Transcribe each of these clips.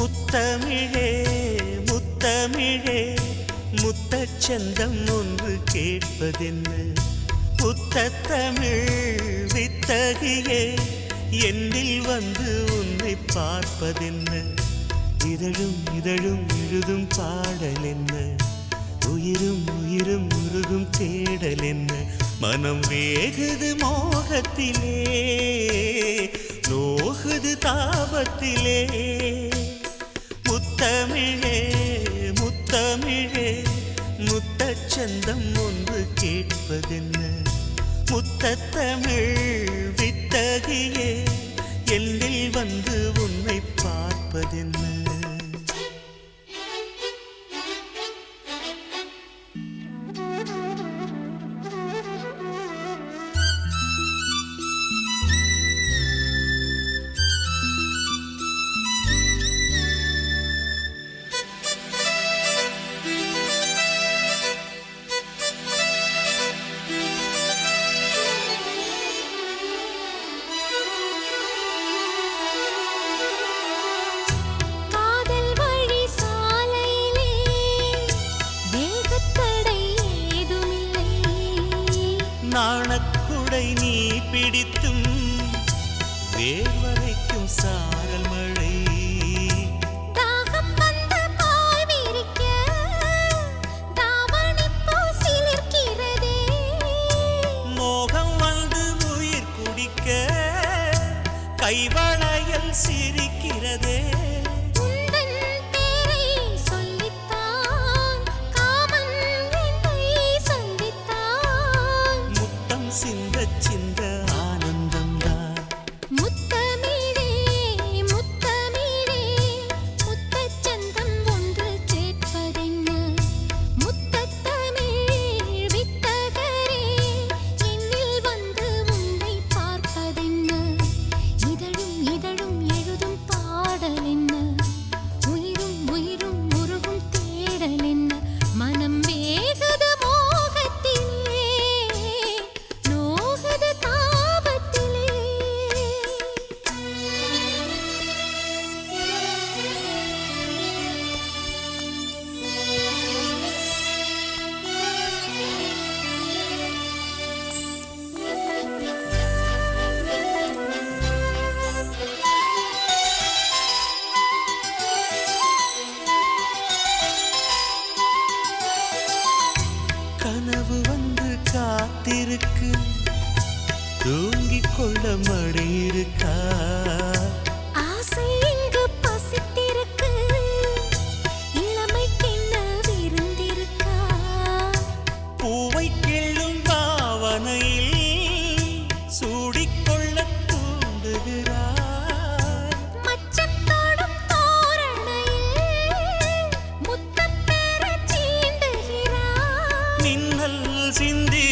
முத்தமிழே முத்தமிழே முத்தச்சந்தம் ஒன்று கேட்பதென்ன முத்தத்தமிழ் வித்தகியே என்னில் வந்து உன்னை பார்ப்பதென்ன இதழும் இதழும் எழுதும் பாடல் என்ன உயிரும் உயிரும் உருகும் தேடல் என்ன மனம் வேகுது மோகத்திலே நோகுது தாபத்திலே முத்தமிழே முத்தமிழே முத்தச்சந்தம் ஒன்று கேட்பதென்ன முத்தத்தமிழ் வித்தகியே என்னில் வந்து உன்னை பார்ப்பதென்ன நாணக்குடை நீ பிடித்தும் வேர்வரைக்கும் சாரல் மழை தாகம் வந்து பாய் விரிக்க தாவணி பூசிலிருக்கிறதே மோகம் வந்து உயிர் குடிக்க கைவளையல் சிரிக்கிறதே கனவு வந்து காத்திருக்கு தூங்கிக் கொள்ள மழை இருக்கா ஆசை இங்கு பசித்திருக்கு இளமைக்கென்ன விருந்திருக்கா பூவை கிள்ளும் பாவனையில் சூடிக்கொள்ள தூண்டுகிறார் மச்சம் தோடும் தோரணையில் முத்தம் பெற சீண்டுகிறார் மின்னல் சிந்தி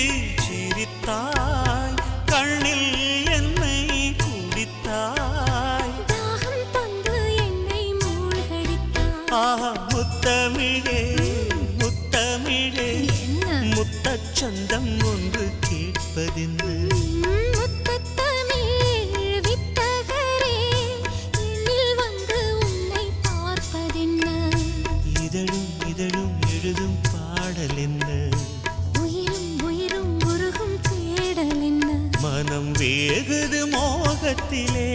சிரித்தாய் கண்ணில் என்னை குடித்தாய் தாகம் தந்து என்னை மூழ்கடித்தாய் முத்தமிழே முத்தமிழே முத்தச்சந்தம் ஒன்று கேட்பதென்ன முத்தத்தமிழ் வித்தகரே என்னில் வந்து உன்னை பார்ப்பதென்ன இதழும் இதழும் எழுதும் பாடல் என்ன உயிரும் உயிரும் உருகும் தேடல் என்ன மனம் வேகுது மோகத்திலே